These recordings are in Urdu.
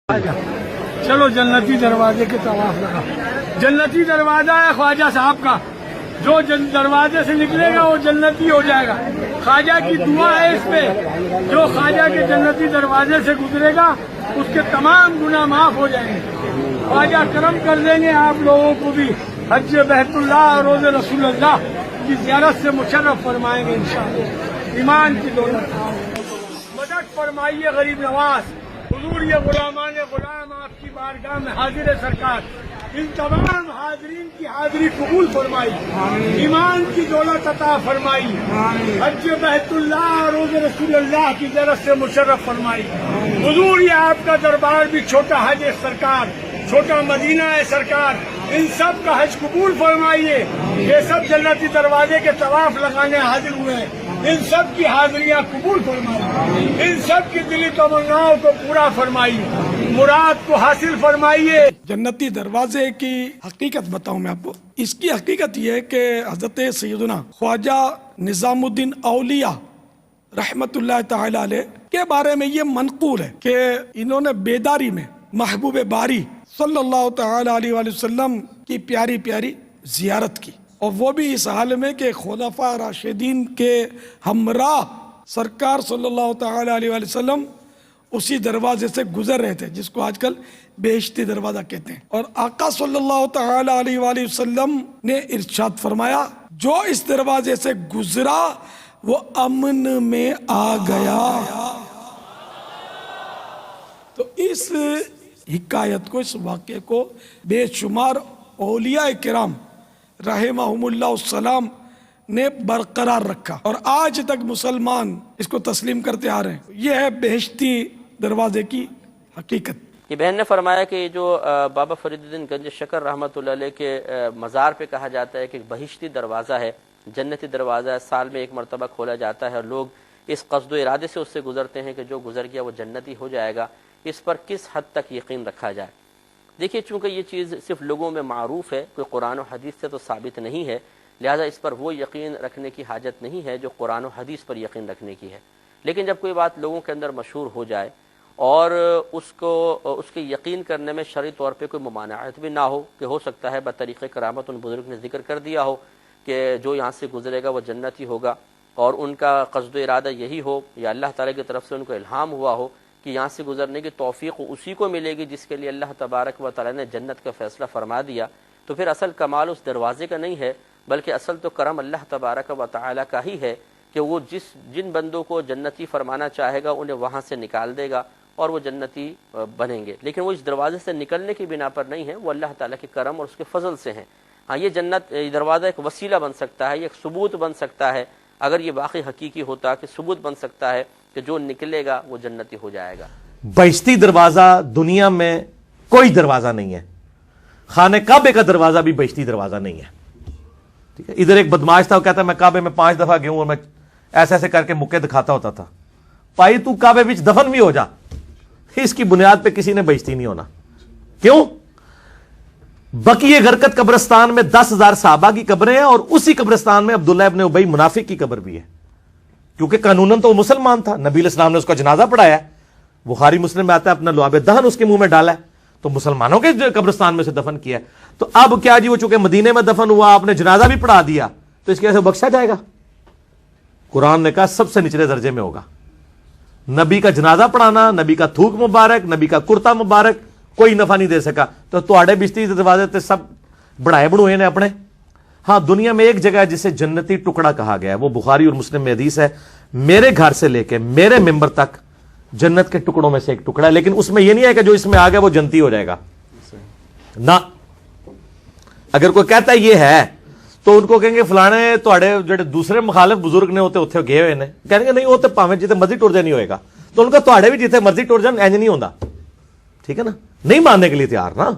چلو جنتی دروازے کے طواف لگا. جنتی دروازہ ہے خواجہ صاحب کا، جو دروازے سے نکلے گا وہ جنتی ہو جائے گا. خواجہ کی دعا ہے اس پہ، جو خواجہ کے جنتی دروازے سے گزرے گا اس کے تمام گناہ معاف ہو جائیں گے. خواجہ کرم کر دیں گے آپ لوگوں کو بھی حج بیت اللہ اور روز رسول اللہ کی زیارت سے مشرف فرمائیں گے انشاءاللہ. ایمان کی دولت مدد فرمائیے غریب نواز. حضور یہ غلامان غلام آپ کی بارگاہ میں حاضر ہے سرکار. ان تمام حاضرین کی حاضری قبول فرمائی، ایمان کی دولت عطا فرمائی، حج بیت اللہ اور روز رسول اللہ کی زیارت سے مشرف فرمائی. حضور یہ آپ کا دربار بھی چھوٹا حج ہے سرکار، چھوٹا مدینہ ہے سرکار. ان سب کا حج قبول فرمائیے. یہ سب جنتی دروازے کے طواف لگانے حاضر ہوئے ہیں، ان سب کی حاضریاں قبول فرمائیے، ان سب کی دلی تمناؤں کو پورا فرمائیے، مراد کو حاصل فرمائیے. جنتی دروازے کی حقیقت بتاؤں میں آپ کو. اس کی حقیقت یہ ہے کہ حضرت سیدنا خواجہ نظام الدین اولیاء رحمت اللہ تعالی علیہ کے بارے میں یہ منقول ہے کہ انہوں نے بیداری میں محبوب باری صلی اللہ تعالی علیہ وآلہ وسلم کی پیاری پیاری زیارت کی، اور وہ بھی اس حال میں کہ خلفاء راشدین کے ہمراہ سرکار صلی اللہ تعالی علیہ وآلہ وسلم اسی دروازے سے گزر رہے تھے جس کو آج کل بہشتی دروازہ کہتے ہیں. اور آقا صلی اللہ تعالی علیہ وآلہ وسلم نے ارشاد فرمایا جو اس دروازے سے گزرا وہ امن میں آ گیا. تو اس حکایت کو، اس واقعے کو بے شمار اولیاء کرام رحمہم اللہ السلام نے برقرار رکھا، اور آج تک مسلمان اس کو تسلیم کرتے آ رہے ہیں. یہ ہے بہشتی دروازے کی حقیقت. یہ بہن نے فرمایا کہ جو بابا فرید الدین گنج شکر رحمۃ اللہ علیہ کے مزار پہ کہا جاتا ہے کہ بہشتی دروازہ ہے، جنتی دروازہ ہے، سال میں ایک مرتبہ کھولا جاتا ہے اور لوگ اس قصد و ارادے سے اس سے گزرتے ہیں کہ جو گزر گیا وہ جنتی ہو جائے گا. اس پر کس حد تک یقین رکھا جائے؟ دیکھیے، چونکہ یہ چیز صرف لوگوں میں معروف ہے، کوئی قرآن و حدیث سے تو ثابت نہیں ہے، لہٰذا اس پر وہ یقین رکھنے کی حاجت نہیں ہے جو قرآن و حدیث پر یقین رکھنے کی ہے. لیکن جب کوئی بات لوگوں کے اندر مشہور ہو جائے اور اس کے یقین کرنے میں شرعی طور پہ کوئی ممانعت بھی نہ ہو، کہ ہو سکتا ہے بطریق کرامت ان بزرگ نے ذکر کر دیا ہو کہ جو یہاں سے گزرے گا وہ جنتی ہوگا، اور ان کا قصد و ارادہ یہی ہو، یا اللہ تعالیٰ کی طرف سے ان کو الہام ہوا ہو کہ یہاں سے گزرنے کی توفیق اسی کو ملے گی جس کے لیے اللہ تبارک و تعالیٰ نے جنت کا فیصلہ فرما دیا. تو پھر اصل کمال اس دروازے کا نہیں ہے، بلکہ اصل تو کرم اللہ تبارک و تعالیٰ کا ہی ہے کہ وہ جن بندوں کو جنتی فرمانا چاہے گا انہیں وہاں سے نکال دے گا اور وہ جنتی بنیں گے. لیکن وہ اس دروازے سے نکلنے کی بنا پر نہیں ہے، وہ اللہ تعالیٰ کے کرم اور اس کے فضل سے ہیں. ہاں، یہ دروازہ ایک وسیلہ بن سکتا ہے، یہ ایک ثبوت بن سکتا ہے. اگر یہ واقعی حقیقی ہوتا کہ ثبوت بن سکتا ہے کہ جو نکلے گا وہ جنتی ہو جائے گا. بہشتی دروازہ دنیا میں کوئی دروازہ نہیں ہے. خانہ کعبے کا دروازہ بھی بہشتی دروازہ نہیں ہے. ٹھیک ہے، ادھر ایک بدماش تھا، وہ کہتا ہے میں کعبے میں 5 دفعہ گیا ہوں اور میں ایسے ایسے کر کے مکے دکھاتا ہوتا تھا. پائی تو کعبے وچ دفن بھی ہو جا، اس کی بنیاد پہ کسی نے بہشتی نہیں ہونا. کیوں؟ بقیہ غرقت قبرستان میں 10,000 صحابہ کی قبریں ہیں، اور اسی قبرستان میں عبداللہ ابن ابی منافق کی قبر بھی ہے، کیونکہ قانوناً تو وہ مسلمان تھا. نبی علیہ السلام نے اس کا جنازہ پڑھایا ہے، بخاری مسلم میں آتا ہے، اپنا لعاب دہن اس کے منہ میں ڈالا ہے، تو مسلمانوں کے قبرستان میں سے دفن کیا ہے. تو اب کیا جی، وہ چونکہ مدینے میں دفن ہوا، آپ نے جنازہ بھی پڑھا دیا، تو اس کی وجہ سے بخشا جائے گا؟ قرآن نے کہا سب سے نچلے درجے میں ہوگا. نبی کا جنازہ پڑھانا، نبی کا تھوک مبارک، نبی کا کرتا مبارک کوئی نفع نہیں دے سکا. تو تواڈے بہشتی دروازے تے سب بڑھائے بڑھوئے نے اپنے. ہاں، دنیا میں ایک جگہ ہے جسے جنتی ٹکڑا کہا گیا ہے، وہ بخاری اور مسلم میں حدیث ہے، میرے گھر سے لے کے میرے ممبر تک جنت کے ٹکڑوں میں سے ایک ٹکڑا ہے. لیکن اس میں یہ نہیں ہے کہ جو اس میں آ گیا وہ جنتی ہو جائے گا، نہ. اگر کوئی کہتا ہے یہ ہے تو ان کو کہیں گے فلانے تواڈے جڑے دوسرے مخالف بزرگ نے ہوتے اتنے گئے ہوئے نے، کہیں گے نہیں وہ تو پاویں جتنے مرضی ٹر جائے نہیں ہوئے گا. تو ان کا تواڈے بھی جتنے مرضی ٹر جان اینج نہیں ہوتا. ٹھیک ہے نا، نہیں ماننے کے لیے تیار نا.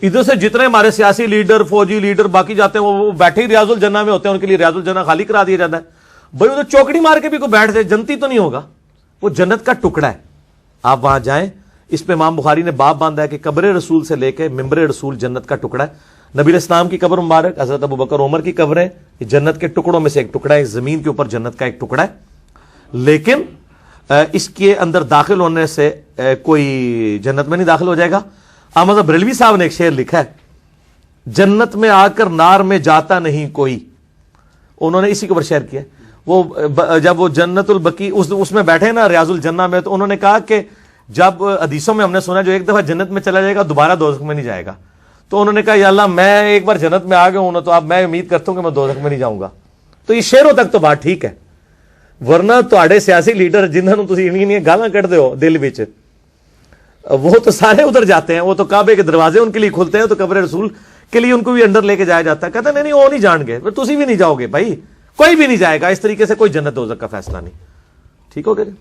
ادھر سے جتنے ہمارے سیاسی لیڈر، فوجی لیڈر باقی جاتے ہیں وہ بیٹھے ہی ریاض الجنہ میں ہوتے ہیں، ان کے لیے ریاض الجنہ خالی کرا دیا جاتا ہے. بھائی ادھر چوکڑی مار کے بھی کوئی بیٹھ جائے جنتی تو نہیں ہوگا، وہ جنت کا ٹکڑا ہے. آپ وہاں جائیں، اس پہ امام بخاری نے باب باندھا ہے کہ قبر رسول سے لے کے ممبر رسول جنت کا ٹکڑا ہے. نبی علیہ السلام کی قبر مبارک، حضرت ابو بکر عمر کی قبریں، یہ جنت کے ٹکڑوں میں سے ایک ٹکڑا ہے، زمین کے اوپر جنت کا ایک ٹکڑا ہے. لیکن اس کے اندر داخل ہونے سے کوئی جنت میں نہیں داخل ہو جائے گا. احمد بریلوی صاحب نے ایک شعر لکھا ہے, جنت میں آ کر نار میں جاتا نہیں کوئی. انہوں نے اسی کے اوپر شعر کیا. وہ جب وہ جنت البقی اس میں بیٹھے نا ریاض الجنہ میں, تو انہوں نے کہا کہ جب حدیثوں میں ہم نے سنا جو ایک دفعہ جنت میں چلا جائے گا دوبارہ دوزخ میں نہیں جائے گا, تو انہوں نے کہا یا اللہ میں ایک بار جنت میں آ گیا ہوں نا, تو اب میں امید کرتا ہوں کہ میں دوزخ میں نہیں جاؤں گا. تو یہ شعروں تک تو بات ٹھیک ہے, ورنہ تواڈے سیاسی لیڈر جنہاں نوں تسی انہی گالاں کڈدے ہو دل وچ, وہ تو سارے ادھر جاتے ہیں. وہ تو کعبے کے دروازے ان کے لیے کھلتے ہیں, تو قبر رسول کے لیے ان کو بھی اندر لے کے جایا جاتا ہے. کہتے ہیں نہیں وہ نہیں جان گے, تسی بھی نہیں جاؤ گے بھائی, کوئی بھی نہیں جائے گا. اس طریقے سے کوئی جنت دوزخ کا فیصلہ نہیں. ٹھیک ہو گیا جی.